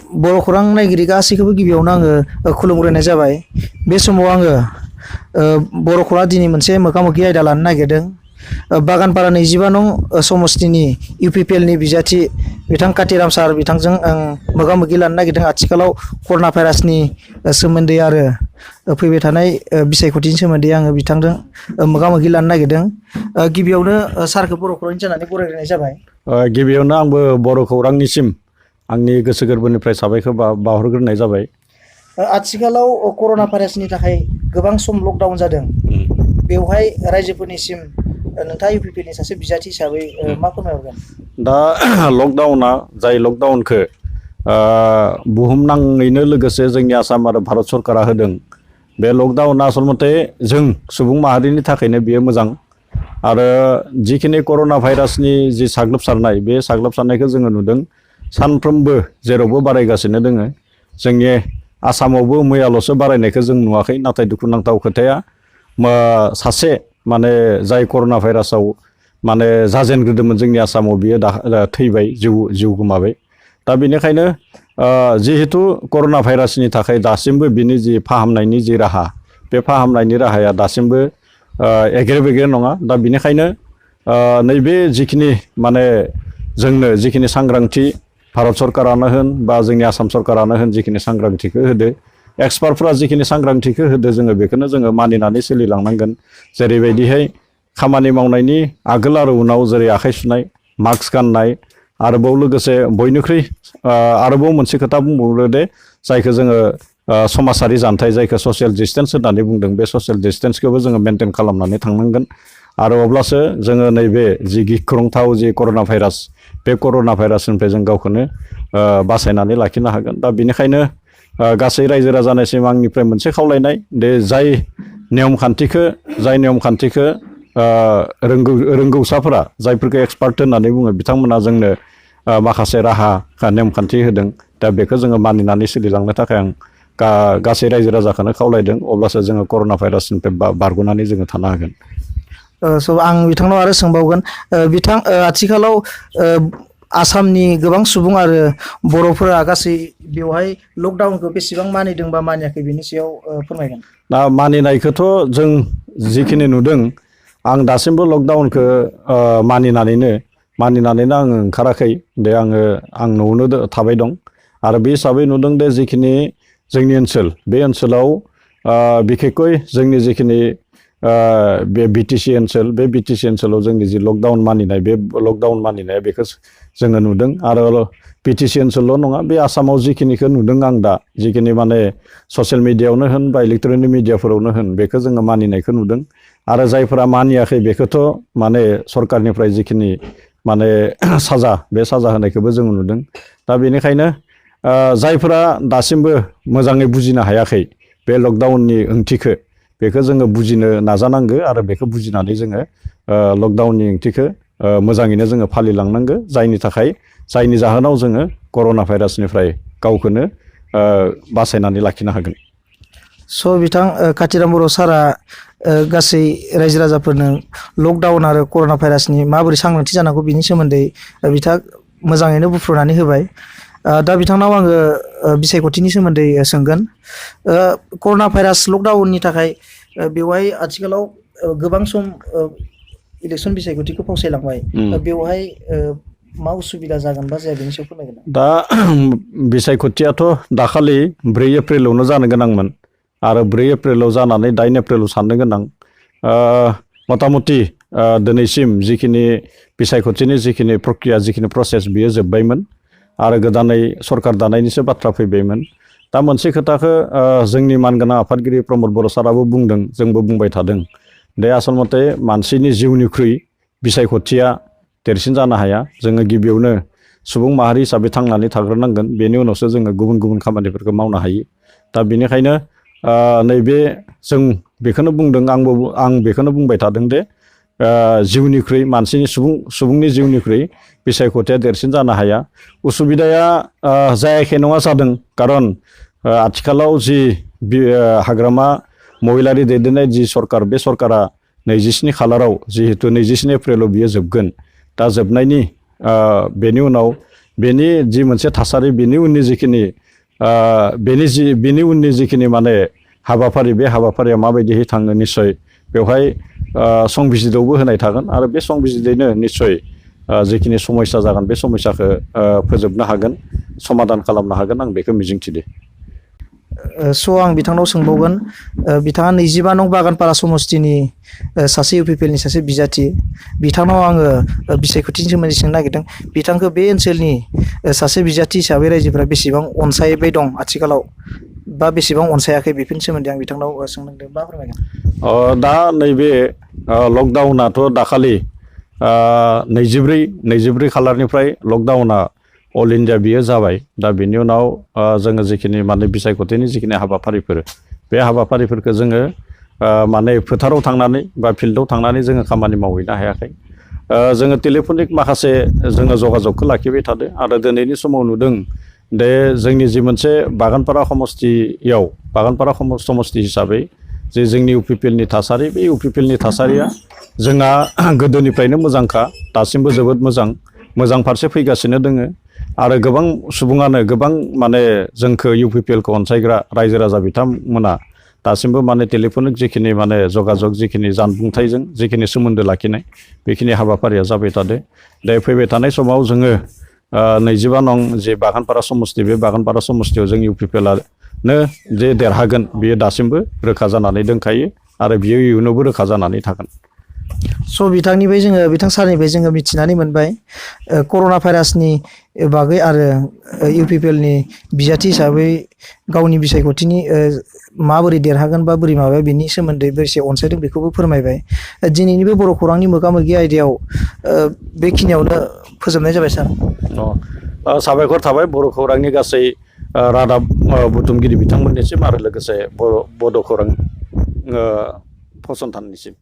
बर' खौरां नायगिरि गासैखौबो गिबियावनो आङो खुलुमग्रोनाय जाबाय। बे समाव आङो बर' खौरां दिनै मोनसे मोगा-मोगि आयदा लानो नागिरदों। बागानपारा 25 नं समस्तिनि इउपिपिएलनि बिजाथि बिथां कातिराम सार बिथांजों आं मोगा-मोगि लानो नागिरदों आथिखालाव कर'ना भाइरासनि सोमोन्दै आरो फैबाय थानाय बिसायख'थिनि सोमोन्दै आङो बिथांजों मोगा-मोगि लानो नागिरदों। गिबियावनो सारखौ बर' खौरांनि जानानै बरायग्रोनाय जाबाय। गिबियावनो आंबो बर' खौरांनिसिम आंनि गोसो गोरबोनिफ्राय साबायखर बावहरग्रोनाय जाबाय। आथिखालाव कर'ना भाइरासनि थाखाय गोबां सम लकडाउन जादों। बेवहाय रायजोफोरनिसिम नोंथाङा इउपिपिएलनि सासे बिजाथि हिसाबै मा फोरमायहरगोन? दा लकडाउना जाय लकडाउनखौ बुहुमनाङैनो लोगोसे जोंनि आसाम आरो भारत सरकारा होदों। बे लकडाउना आसलमथे जों सुबुं माहारिनि थाखायनो बियो मोजां। आरो जिखिनि कर'ना भाइरासनि जि साग्लोबसारनाय बे साग्लोबसारनायखौ जोङो नुदों सानफ्रोमबो जेरावबो बारायगासिनो दोङो। जोंनि आसामावबो मैयाल'सो बारायनायखौ जों नुवाखै। नाथाय दुखुनांथाव खोथाया सासे माने जाय कर'ना भाइरासाव माने जाजेनग्रोदोंमोन जोंनि आसामाव बियो थैबाय, जिउ गोमाबाय। दा बेनिखायनो जिहेतु कर'ना भाइरासनि थाखाय दासिमबो बिनि जि फाहामनायनि जि राहा, बे फाहामनायनि राहाया दासिमबो एग्रे-बेग्रे नङा। दा बेनिखायनो नैबे जिखिनि माने जोंनो जिखिनि सांग्रांथि भारत सरकारानो होन बा जोंनि आसाम सरकारानो होन जिखिनि सांग्रांथिखौ होदो, एक्सपार्टफ्रा जिखिनि सांग्रांथिखौ होदो जोङो बेखौनो जोङो मानिनानै सोलिलांनांगोन। जेरैबायदिहाय खामानि मावनायनि आगोल आरो उनाव जेरै आखाइ सुनाय, मास्क गाननाय, आरोबाव लोगोसे बयनिख्रुइ आरोबाव मोनसे खोथा बुंबावो दे जायखौ जोङो समाजारि जानथाय जायखौ ससियेल डिस्टेन्स होननानै बुंदों, बे ससियेल डिस्टेन्सखौबो जोङो मेनटेन खालामनानै थांनांगोन। आरो अब्लासो जोङो नैबे जि गिख्रंथाव जि कर'ना भाइरास, बे कर'ना भाइरासनिफ्राय जों गावखौनो बासायनानै लाखिनो हागोन। दा बेनिखायनो गासै रायजो राजानिसिम आंनिफ्राय मोनसे खावलायनाय दे जाय नियम खान्थिखौ रोंगौसाफोरा जायफोरखौ एक्सपार्ट होननानै बुङो बिथांमोना जोंनो माखासे राहा नेमखान्थि होदों। दा बेखौ जोङो मानिनानै सोलिलांनो थाखाय आं गासै रायजो राजाखौनो खावलायदों। अब्लासो जोङो कर'ना भाइरासनिफ्राय बारग'नानै जोङो थानो हागोन। आं बिथांनाव आरो सोंबावगोन, आथिखालाव आसामनि गोबां सुबुं आरो बर'फोरा गासै बेवहाय लकडाउनखौ बेसेबां मानिदों बा मानियाखै बेनि सायाव फोरमायगोन? दा मानिनायखौथ' जों जिखिनि नुदों, आं दासिमबो लकडाउनखौ मानिनानैनो आङो ओंखाराखै। आं न'आवनो थाबाय दं। आरो बे हिसाबै नुदों दे जिखिनि जोंनि ओनसोल, बे ओनसोलाव बिखेखकै जोंनि जिखिनि बे बिटिसि ओनसोल, बे बिटिसि ओनसोलाव जोंनि जि लकडाउन मानिनाय, बे लकडाउन मानिनाया बेखौ जोङो नुदों। आरो बिटिसि ओनसोलल' नङा, बे आसामाव जिखिनिखौ नुदों आं दा जिखिनि माने ससियेल मिडियायावनो होन बा इलेक्ट्रनिक मिडियाफोरावनो होन बेखौ जोङो मानिनायखौ नुदों। आरो जायफोरा मानियाखै बेखौथ' माने सरकारनिफ्राय जिखिनि माने साजा, बे साजा होनायखौबो जों नुदों। दा बेनिखायनो जायफोरा दासिमबो मोजाङै बुजिनो हायाखै बे लकडाउननि ओंथिखौ, बेखौ जोङो बुजिनो नाजानांगौ। आरो बेखौ बुजिनानै जोङो लकडाउननि ओंथिखौ मोजाङैनो जोङो फालिलांनांगौ। जायनि जाहोनाव जोङो कर'ना भाइरासनिफ्राय गावखौनो बासायनानै लाखिनो हागोन। बिथां कातिराम बर' सारा गासै रायजो राजाफोरनो लकडाउन आरो कर'ना भाइरासनि माबोरै सांग्रांथि जानांगौ बिनि सोमोन्दै बिथाङा मोजाङैनो बुफ्रुनानै होबाय। दा बिथांनाव आङो बिसायख'थिनि सोमोन्दै सोंगोन। कर'ना भाइरास लकडाउननि थाखाय बेवहाय आथिखालाव गोबां सम इलेक्सन बिसायख'थिखौ फावसायलांबाय। बेवहाय मा उसुबिदा जागोन बा जाया बेनि सायाव फोरमायगोन? दा बिसायख'थियाथ' दाखालि 4 एप्रिलावनो जानो गोनांमोन। आरो 4 एप्रिलाव जानानै 8 एप्रिलाव साननो गोनां। मथा मथि दिनैसिम जिखिनि बिसायख'थिनि जिखिनि प्रक्रिया, जिखिनि प्रसेस, बियो जोब्बायमोन। आरो गोदानै सरकार दानायनिसो बाथ्रा फैबायमोन। दा मोनसे खोथाखौ जोंनि मानगोनां आफादगिरि प्रमद बर' साराबो बुंदों, जोंबो बुंबाय थादों। दे आसलमथे मानसिनि जिउनिख्रुइ बिसायख'थिया देरसिन जानो हाया। जोङो गिबियावनो सुबुं माहारि हिसाबै थांनानै थाग्रोनांगोन। बेनि उनावसो जोङो गुबुन गुबुन खामानिफोरखौ मावनो हायो। दा बेनिखायनो नैबे जों बेखौनो बुंदों, आं बेखौनो बुंबाय थादों दे जिउनिख्रुइ सुबुंनि जिउनिख्रुइ बिसायख'थिया देरसिन जानो हाया। उसुबिदाया जायाखै नङा जादों। खारन आथिखालाव जि हाग्रामा महिलारि दैदेननाय जि सरकार, बे सरकारा 27 खालाराव जिहेतु 27 एप्रिलाव बियो जोबगोन। दा जोबनायनि बेनि उनाव बेनि जि मोनसे थासारि बेनि उननि जिखिनि बेनि उननि जिखिनि माने हाबाफारि बे हाबाफारिया माबायदिहै थाङो निस्सय बेवहाय संबिजिदावबो होनाय थागोन आरो बे संबिजिदैनो निस्सय जिखिनि समस्या जागोन बे समस्याखौ फोजोबनो हागोन समाधान खालामनो हागोन आं बेखौ मिजिंथिदो। स' आं बिथांनाव सोंबावगोन बिथाङा 25 नं बागानपारा समस्तिनि सासे इउपिपिएलनि सासे बिजाथि बिथांनाव आङो बिसायख'थिनि सोमोन्दै सोंनो नागिरदों बिथांखौ बे ओनसोलनि सासे बिजाथि हिसाबै रायजोफोरा बेसेबां अनसायबाय दं आथिखालाव बा बेसेबां अनसायाखै बेफोरनि सोमोन्दै आं बिथांनाव सोंदों मा फोरमायगोन? दा नैबे लकडाउनाथ' दाखालि 24 खालारनिफ्राय लकडाउना अल इन्डिया बियो जाबाय दा बेनि उनाव जोङो जिखिनि माने बिसायख'थिनि जिखिनि हाबाफारिफोर बे हाबाफारिफोरखौ जोङो माने फोथाराव थांनानै बा फिल्डआव थांनानै जोङो खामानि मावहैनो हायाखै जोङो टेलिफनिक माखासे जोङो जगाजगखौ लाखिबाय थादों आरो दिनैनि समाव नुदों दे जोंनि जि मोनसे बागानपारा समस्तियाव बागानपारा समस्ति हिसाबै जे जोंनि इउपिपिएलनि थासारि बे इउपिपिएलनि थासारिया जोंहा गोदोनिफ्रायनो मोजांखा दासिमबो जोबोद मोजां फारसे फैगासिनो दोङो आरो गोबां सुबुङानो गोबां माने जोंखौ इउपिपिएलखौ अनसायग्रा रायजो राजा बिथांमोना दासिमबो माने टेलिफनिक जिखिनि माने जगाजग जिखिनि जानबुंथाइजों जिखिनि सोमोन्दो लाखिनाय बेखिनि हाबाफारिया जाबाय थादो दे फैबाय थानाय समाव जोङो 25 नं जे बागानपारा समस्ति बे बागानपारा समस्तियाव जों इउपिपिएलआनो जे देरहागोन बेयो दासिमबो रोखा जानानै दंखायो आरो बियो इयुनावबो रोखा जानानै थागोन। स' बिथांनिफ्राय जोङो बिथां सारनिफ्राय जोङो मिथिनानै मोनबाय कर'ना भाइरासनि बागै आरो इउपिपिएलनि बिजाथि हिसाबै गावनि बिसायख'थिनि माबोरै देरहागोन बा बोरै माबाया बेनि सोमोन्दै बेसे अनसायदों बेखौबो फोरमायबाय दिनैनि बे बर' खौरांनि मोगा-मोगि आयदायाव बेखिनियावनो फोजोबनाय जाबाय सार। साबायखर थाबाय बर' खौरांनि गासै रादाब बुथुमगिरि बिथांमोननिसिम आरो लोगोसे बड' खौरां फसंथाननिसिम।